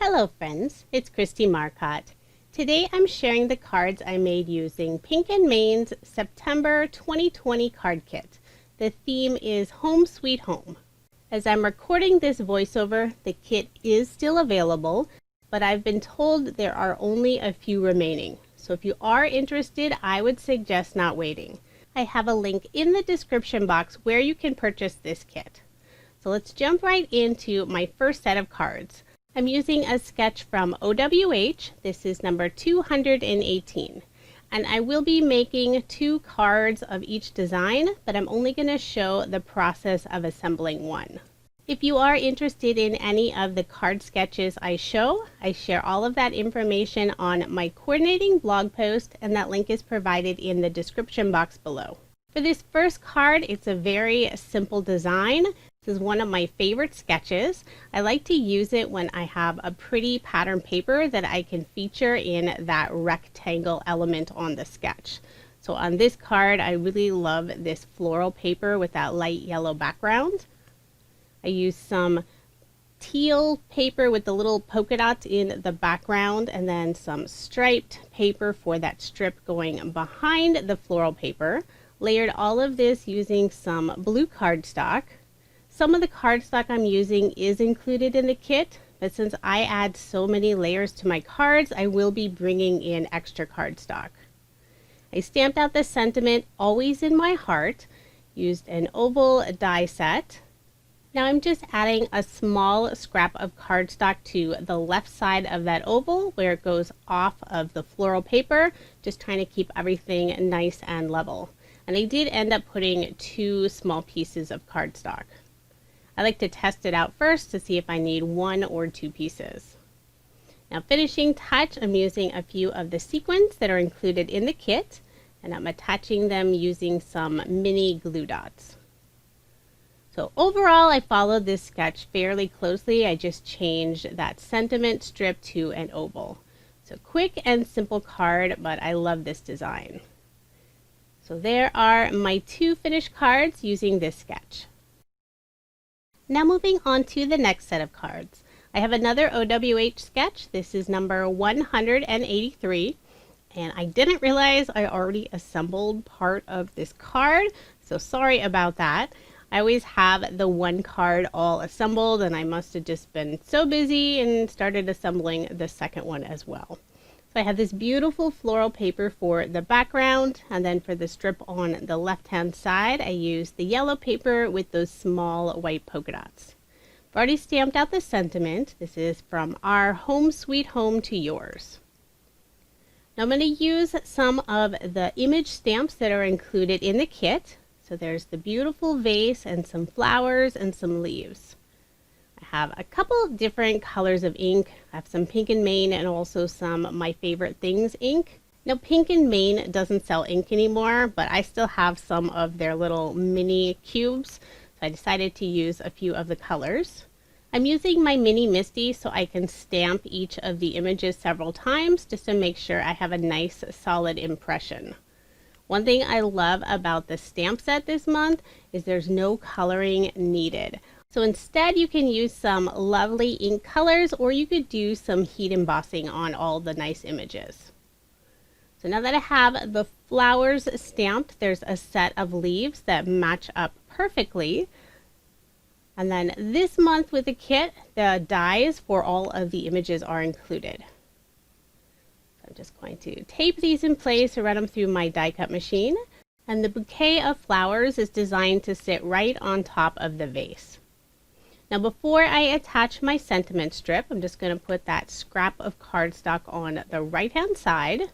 Hello friends, it's Kristie Marcotte. Today I'm sharing the cards I made using Pink & Main's September 2020 card kit. The theme is Home Sweet Home. As I'm recording this voiceover, the kit is still available, but I've been told there are only a few remaining. So if you are interested, I would suggest not waiting. I have a link in the description box where you can purchase this kit. So let's jump right into my first set of cards. I'm using a sketch from OWH. This is number 218. And I will be making 2 cards of each design, but I'm only going to show the process of assembling one. If you are interested in any of the card sketches I show, I share all of that information on my coordinating blog post, and that link is provided in the description box below. For this first card, it's a very simple design. This is one of my favorite sketches. I like to use it when I have a pretty pattern paper that I can feature in that rectangle element on the sketch. So on this card, I really love this floral paper with that light yellow background. I use some teal paper with the little polka dots in the background, and then some striped paper for that strip going behind the floral paper. Layered all of this using some blue cardstock. Some of the cardstock I'm using is included in the kit, but since I add so many layers to my cards, I will be bringing in extra cardstock. I stamped out the sentiment, "Always in my heart," used an oval die set. Now I'm just adding a small scrap of cardstock to the left side of that oval where it goes off of the floral paper, just trying to keep everything nice and level. And I did end up putting 2 small pieces of cardstock. I like to test it out first to see if I need 1 or 2 pieces. Now finishing touch, I'm using a few of the sequins that are included in the kit, and I'm attaching them using some mini glue dots. So overall, I followed this sketch fairly closely. I just changed that sentiment strip to an oval. So quick and simple card, but I love this design. So there are my 2 finished cards using this sketch. Now moving on to the next set of cards. I have another OWH sketch. This is number 183. And I didn't realize I already assembled part of this card, so sorry about that. I always have the one card all assembled, and I must have just been so busy and started assembling the second one as well. So I have this beautiful floral paper for the background, and then for the strip on the left-hand side, I used the yellow paper with those small white polka dots. I've already stamped out the sentiment. This is from our Home Sweet Home to yours. Now I'm going to use some of the image stamps that are included in the kit. So there's the beautiful vase and some flowers and some leaves. I have a couple of different colors of ink. I have some Pink & Main and also some My Favorite Things ink. Now Pink & Main doesn't sell ink anymore, but I still have some of their little mini cubes. So I decided to use a few of the colors. I'm using my mini MISTI so I can stamp each of the images several times just to make sure I have a nice solid impression. One thing I love about the stamp set this month is there's no coloring needed. So instead you can use some lovely ink colors, or you could do some heat embossing on all the nice images. So now that I have the flowers stamped, there's a set of leaves that match up perfectly. And then this month with the kit, the dies for all of the images are included. I'm just going to tape these in place or run them through my die cut machine. And the bouquet of flowers is designed to sit right on top of the vase. Now before I attach my sentiment strip, I'm just going to put that scrap of cardstock on the right hand side.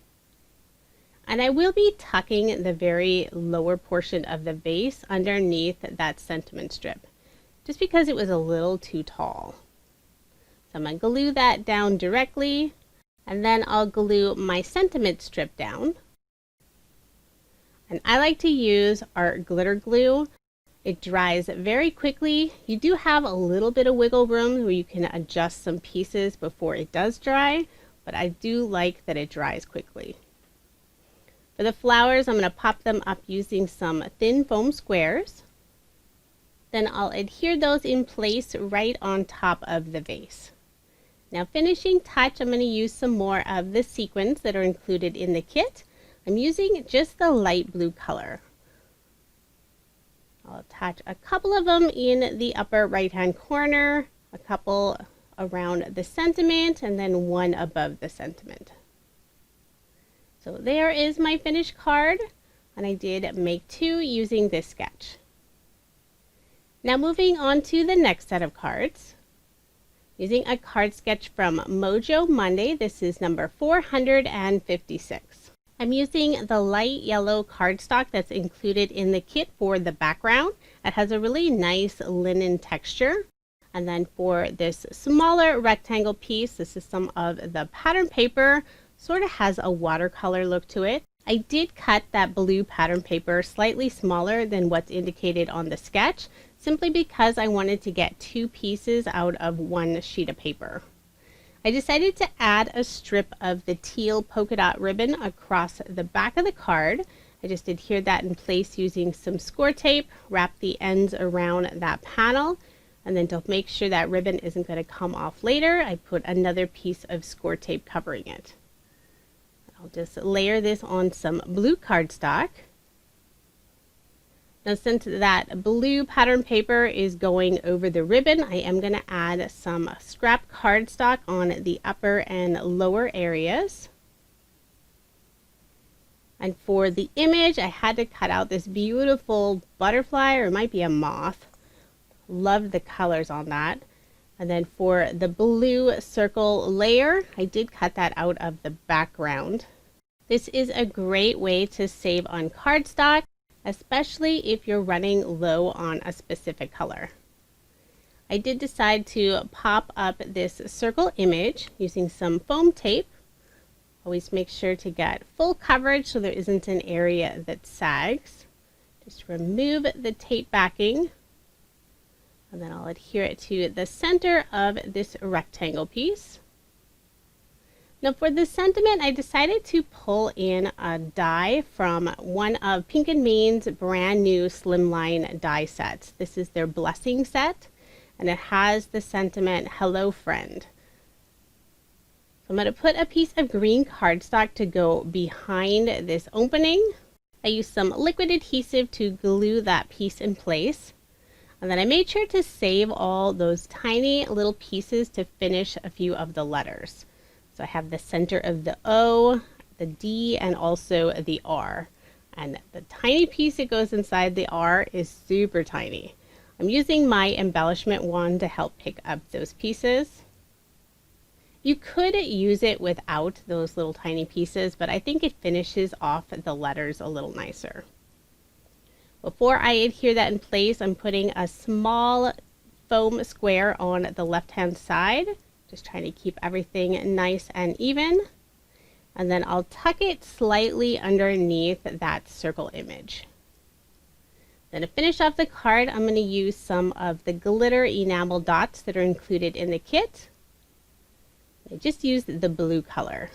And I will be tucking the very lower portion of the vase underneath that sentiment strip, just because it was a little too tall. So I'm going to glue that down directly. And then I'll glue my sentiment strip down. And I like to use art glitter glue. It dries very quickly. You do have a little bit of wiggle room where you can adjust some pieces before it does dry, but I do like that it dries quickly. For the flowers, I'm going to pop them up using some thin foam squares. Then I'll adhere those in place right on top of the vase. Now finishing touch, I'm going to use some more of the sequins that are included in the kit. I'm using just the light blue color. I'll attach a couple of them in the upper right hand corner, a couple around the sentiment, and then one above the sentiment. So there is my finished card, and I did make 2 using this sketch. Now moving on to the next set of cards. Using a card sketch from Mojo Monday, this is number 456. I'm using the light yellow cardstock that's included in the kit for the background. It has a really nice linen texture. And then for this smaller rectangle piece, this is some of the pattern paper. Sort of has a watercolor look to it. I did cut that blue pattern paper slightly smaller than what's indicated on the sketch, simply because I wanted to get 2 pieces out of 1 sheet of paper. I decided to add a strip of the teal polka dot ribbon across the back of the card. I just adhered that in place using some Scor-Tape, wrap the ends around that panel, and then to make sure that ribbon isn't going to come off later, I put another piece of Scor-Tape covering it. I'll just layer this on some blue cardstock. Now since that blue pattern paper is going over the ribbon, I am going to add some scrap cardstock on the upper and lower areas. And for the image, I had to cut out this beautiful butterfly, or it might be a moth. Love the colors on that. And then for the blue circle layer, I did cut that out of the background. This is a great way to save on cardstock, especially if you're running low on a specific color. I did decide to pop up this circle image using some foam tape. Always make sure to get full coverage so there isn't an area that sags. Just remove the tape backing. And then I'll adhere it to the center of this rectangle piece. Now for the sentiment, I decided to pull in a die from one of Pink & Main's brand new slimline die sets. This is their blessing set, and it has the sentiment, "Hello Friend." So I'm going to put a piece of green cardstock to go behind this opening. I used some liquid adhesive to glue that piece in place. And then I made sure to save all those tiny little pieces to finish a few of the letters. So I have the center of the O, the D, and also the R. And the tiny piece that goes inside the R is super tiny. I'm using my embellishment wand to help pick up those pieces. You could use it without those little tiny pieces, but I think it finishes off the letters a little nicer. Before I adhere that in place, I'm putting a small foam square on the left-hand side, just trying to keep everything nice and even. And then I'll tuck it slightly underneath that circle image. Then to finish off the card, I'm going to use some of the glitter enamel dots that are included in the kit. I just used the blue color.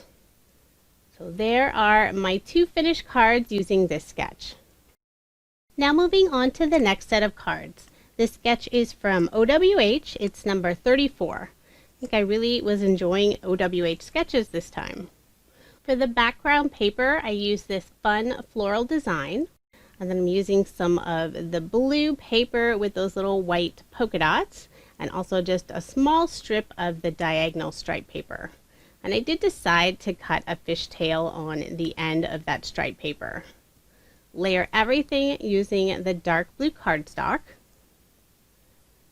So there are my 2 finished cards using this sketch. Now moving on to the next set of cards. This sketch is from OWH. It's number 34. I think I really was enjoying OWH sketches this time. For the background paper, I use this fun floral design. And then I'm using some of the blue paper with those little white polka dots, and also just a small strip of the diagonal stripe paper. And I did decide to cut a fishtail on the end of that stripe paper. Layer everything using the dark blue cardstock.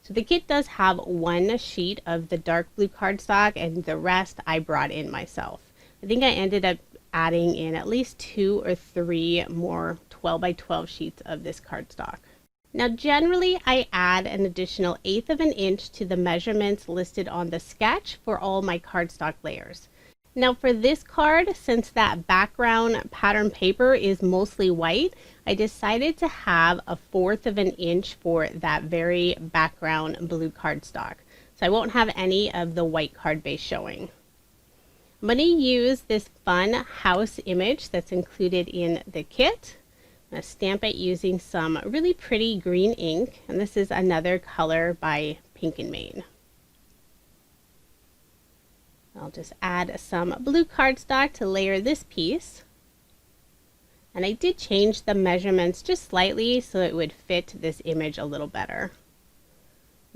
So the kit does have 1 sheet of the dark blue cardstock, and the rest I brought in myself. I think I ended up adding in at least 2 or 3 more 12 by 12 sheets of this cardstock. Now generally I add an additional 1/8 of an inch to the measurements listed on the sketch for all my cardstock layers. Now for this card, since that background pattern paper is mostly white, I decided to have a 1/4 of an inch for that very background blue cardstock. So I won't have any of the white card base showing. I'm going to use this fun house image that's included in the kit. I'm going to stamp it using some really pretty green ink, and this is another color by Pink & Main. I'll just add some blue cardstock to layer this piece. And I did change the measurements just slightly so it would fit this image a little better.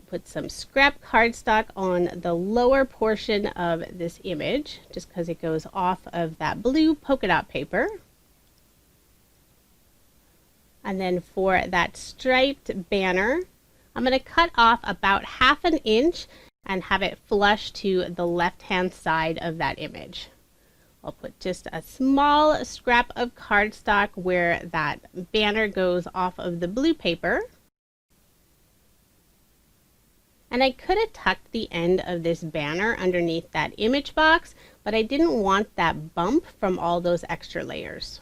Put some scrap cardstock on the lower portion of this image just because it goes off of that blue polka dot paper. And then for that striped banner, I'm going to cut off about 1/2 inch and have it flush to the left-hand side of that image. I'll put just a small scrap of cardstock where that banner goes off of the blue paper. And I could have tucked the end of this banner underneath that image box, but I didn't want that bump from all those extra layers.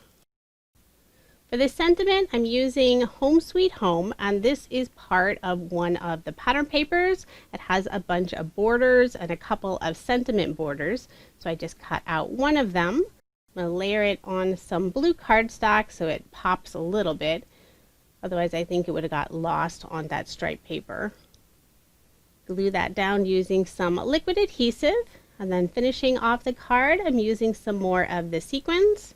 For the sentiment, I'm using Home Sweet Home, and this is part of one of the pattern papers. It has a bunch of borders and a couple of sentiment borders, so I just cut out one of them. I'm going to layer it on some blue cardstock so it pops a little bit. Otherwise, I think it would have got lost on that striped paper. Glue that down using some liquid adhesive, and then finishing off the card, I'm using some more of the sequins.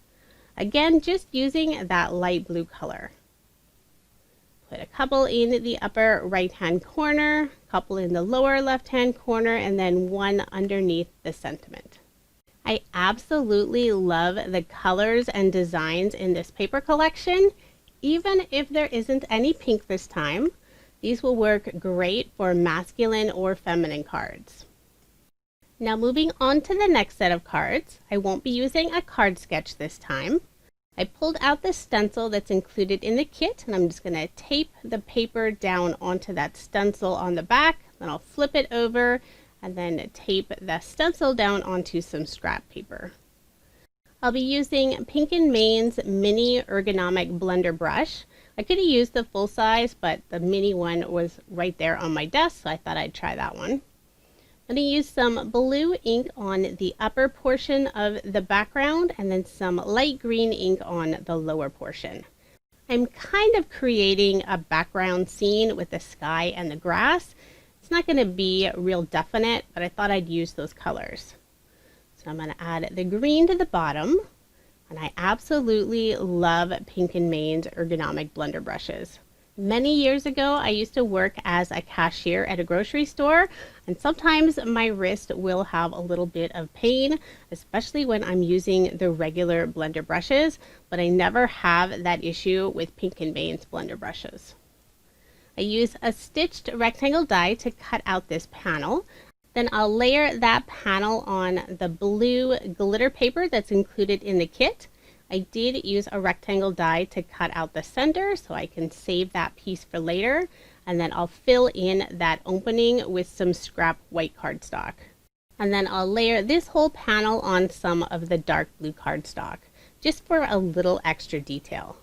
Again, just using that light blue color. Put a couple in the upper right-hand corner, a couple in the lower left-hand corner, and then one underneath the sentiment. I absolutely love the colors and designs in this paper collection. Even if there isn't any pink this time, these will work great for masculine or feminine cards. Now moving on to the next set of cards, I won't be using a card sketch this time. I pulled out the stencil that's included in the kit, and I'm just going to tape the paper down onto that stencil on the back. Then I'll flip it over and then tape the stencil down onto some scrap paper. I'll be using Pink & Main's mini ergonomic blender brush. I could have used the full size, but the mini one was right there on my desk, so I thought I'd try that one. I'm going to use some blue ink on the upper portion of the background and then some light green ink on the lower portion. I'm kind of creating a background scene with the sky and the grass. It's not going to be real definite, but I thought I'd use those colors. So I'm going to add the green to the bottom, and I absolutely love Pink & Main's ergonomic blender brushes. Many years ago, I used to work as a cashier at a grocery store, and sometimes my wrist will have a little bit of pain, especially when I'm using the regular blender brushes, but I never have that issue with Pink & Main's blender brushes. I use a stitched rectangle die to cut out this panel. Then I'll layer that panel on the blue glitter paper that's included in the kit. I did use a rectangle die to cut out the center so I can save that piece for later, and then I'll fill in that opening with some scrap white cardstock. And then I'll layer this whole panel on some of the dark blue cardstock, just for a little extra detail.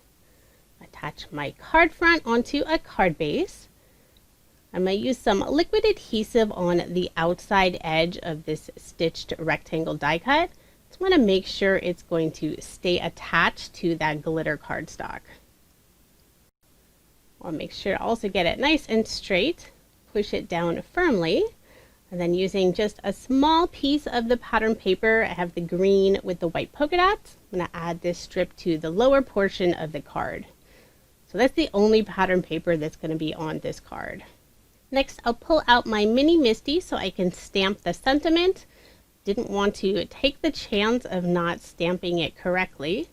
Attach my card front onto a card base. I'm going to use some liquid adhesive on the outside edge of this stitched rectangle die cut. Just want to make sure it's going to stay attached to that glitter cardstock. I'll make sure to also get it nice and straight. Push it down firmly. And then using just a small piece of the pattern paper, I have the green with the white polka dots. I'm going to add this strip to the lower portion of the card. So that's the only pattern paper that's going to be on this card. Next, I'll pull out my mini MISTI so I can stamp the sentiment. Didn't want to take the chance of not stamping it correctly.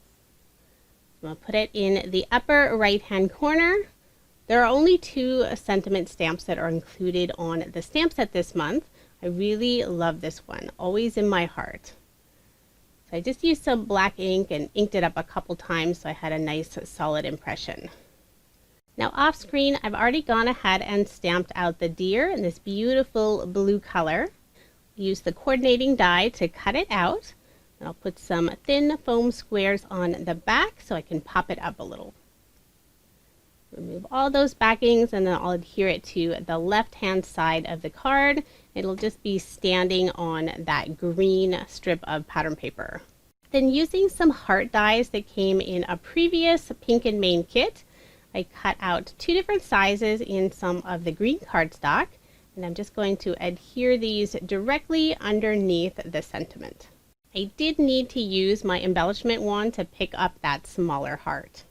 I'm going to put it in the upper right hand corner. There are only 2 sentiment stamps that are included on the stamp set this month. I really love this one, always in my heart. So I just used some black ink and inked it up a couple times so I had a nice solid impression. Now off screen, I've already gone ahead and stamped out the deer in this beautiful blue color. Use the coordinating die to cut it out. And I'll put some thin foam squares on the back so I can pop it up a little. Remove all those backings and then I'll adhere it to the left-hand side of the card. It'll just be standing on that green strip of pattern paper. Then using some heart dies that came in a previous Pink & Main kit, I cut out 2 different sizes in some of the green cardstock And I'm just going to adhere these directly underneath the sentiment. I did need to use my embellishment wand to pick up that smaller heart.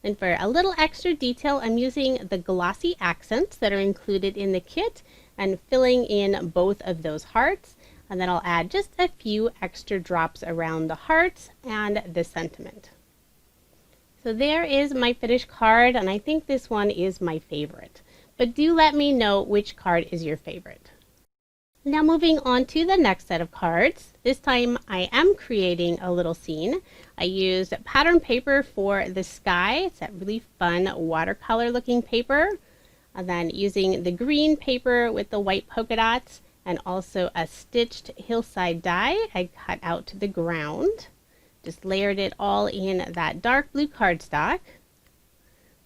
And for a little extra detail, I'm using the glossy accents that are included in the kit and filling in both of those hearts. And then I'll add just a few extra drops around the hearts and the sentiment. So there is my finished card, and I think this one is my favorite. But do let me know which card is your favorite. Now moving on to the next set of cards. This time I am creating a little scene. I used pattern paper for the sky. It's that really fun watercolor looking paper. And then using the green paper with the white polka dots and also a stitched hillside die, I cut out the ground. Just layered it all in that dark blue cardstock.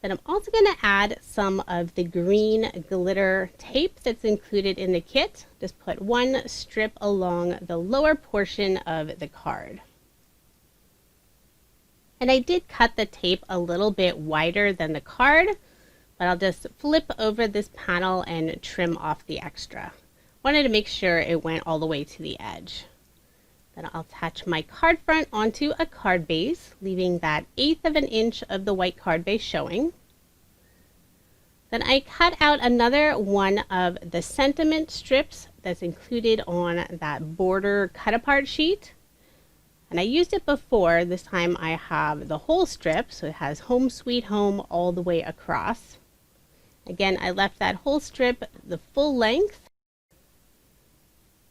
Then I'm also going to add some of the green glitter tape that's included in the kit. Just put one strip along the lower portion of the card. And I did cut the tape a little bit wider than the card, but I'll just flip over this panel and trim off the extra. Wanted to make sure it went all the way to the edge. Then I'll attach my card front onto a card base, leaving that 1/8 of an inch of the white card base showing. Then I cut out another one of the sentiment strips that's included on that border cut apart sheet. And I used it before. This time I have the whole strip, so it has Home Sweet Home all the way across. Again, I left that whole strip the full length.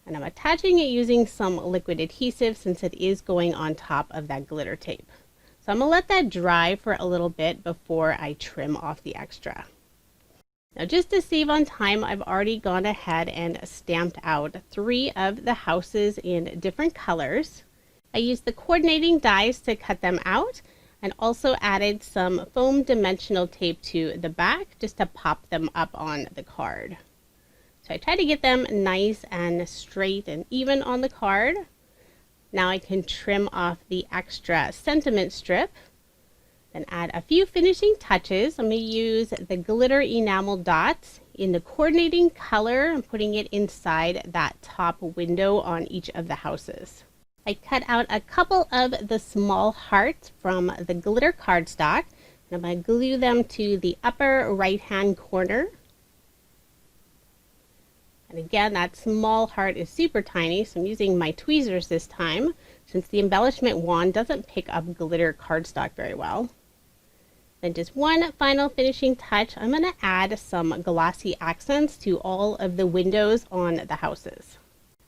And I'm attaching it using some liquid adhesive since it is going on top of that glitter tape. So I'm going to let that dry for a little bit before I trim off the extra. Now just to save on time, I've already gone ahead and stamped out 3 of the houses in different colors. I used the coordinating dies to cut them out and also added some foam dimensional tape to the back just to pop them up on the card. So I try to get them nice and straight and even on the card. Now I can trim off the extra sentiment strip, then add a few finishing touches. I'm going to use the glitter enamel dots in the coordinating color and putting it inside that top window on each of the houses. I cut out a couple of the small hearts from the glitter cardstock, and I'm going to glue them to the upper right hand corner. And again, that small heart is super tiny, so I'm using my tweezers this time since the embellishment wand doesn't pick up glitter cardstock very well. Then just one final finishing touch, I'm going to add some glossy accents to all of the windows on the houses.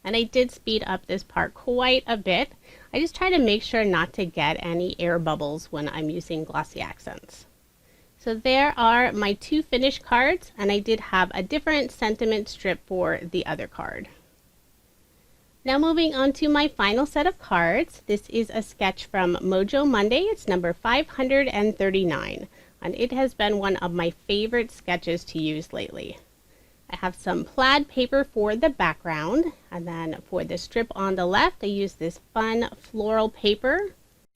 And I did speed up this part quite a bit. I just try to make sure not to get any air bubbles when I'm using glossy accents. So there are my 2 finished cards, and I did have a different sentiment strip for the other card. Now moving on to my final set of cards. This is a sketch from Mojo Monday. It's number 539, and it has been one of my favorite sketches to use lately. I have some plaid paper for the background, and then for the strip on the left, I use this fun floral paper.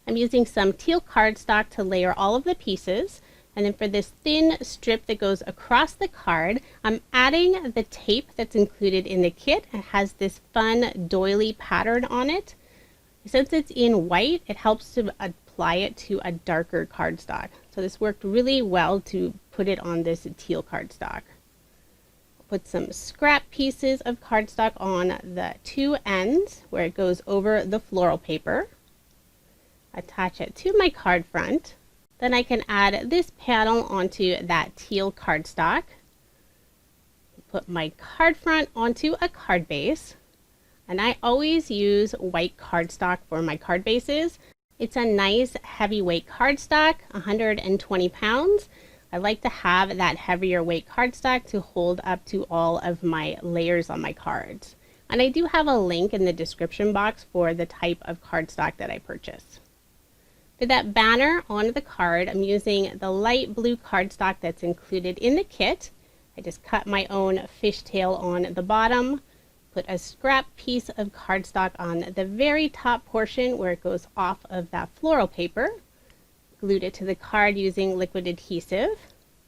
I'm using some teal cardstock to layer all of the pieces. And then for this thin strip that goes across the card, I'm adding the tape that's included in the kit. It has this fun doily pattern on it. Since it's in white, it helps to apply it to a darker cardstock. So this worked really well to put it on this teal cardstock. Put some scrap pieces of cardstock on the 2 ends where it goes over the floral paper. Attach it to my card front. Then I can add this panel onto that teal cardstock. Put my card front onto a card base. And I always use white cardstock for my card bases. It's a nice heavyweight cardstock, 120 pounds. I like to have that heavier weight cardstock to hold up to all of my layers on my cards. And I do have a link in the description box for the type of cardstock that I purchased. For that banner on the card, I'm using the light blue cardstock that's included in the kit. I just cut my own fishtail on the bottom, put a scrap piece of cardstock on the very top portion where it goes off of that floral paper, glued it to the card using liquid adhesive.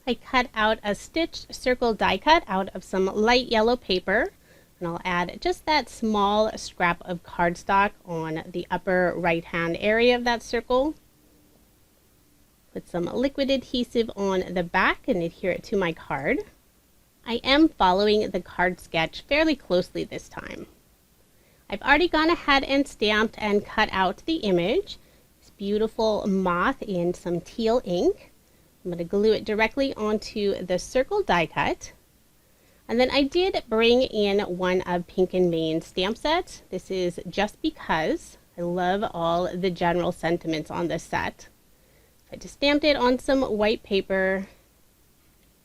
I cut out a stitched circle die cut out of some light yellow paper, and I'll add just that small scrap of cardstock on the upper right hand area of that circle. Put some liquid adhesive on the back and adhere it to my card. I am following the card sketch fairly closely this time. I've already gone ahead and stamped and cut out the image. This beautiful moth in some teal ink. I'm going to glue it directly onto the circle die cut. And then I did bring in one of Pink & Main's stamp sets. This is Just Because. I love all the general sentiments on this set. I just stamped it on some white paper,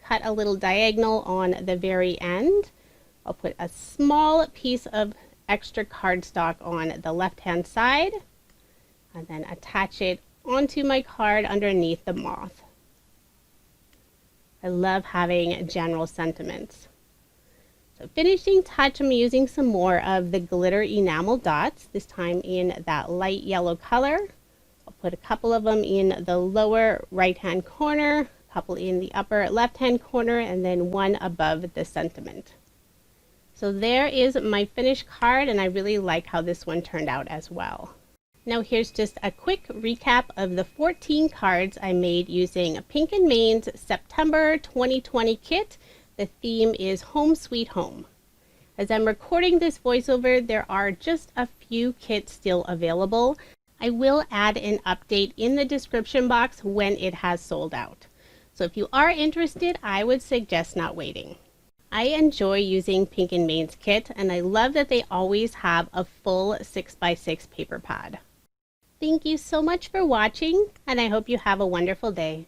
cut a little diagonal on the very end. I'll put a small piece of extra cardstock on the left hand side and then attach it onto my card underneath the moth. I love having general sentiments. So finishing touch, I'm using some more of the glitter enamel dots, this time in that light yellow color. I'll put a couple of them in the lower right hand corner, a couple in the upper left hand corner, and then one above the sentiment. So there is my finished card, and I really like how this one turned out as well. Now here's just a quick recap of the 14 cards I made using Pink & Main's September 2020 kit. The theme is Home Sweet Home. As I'm recording this voiceover, there are just a few kits still available. I will add an update in the description box when it has sold out. So if you are interested, I would suggest not waiting. I enjoy using Pink & Main's kit, and I love that they always have a full 6x6 paper pad. Thank you so much for watching, and I hope you have a wonderful day.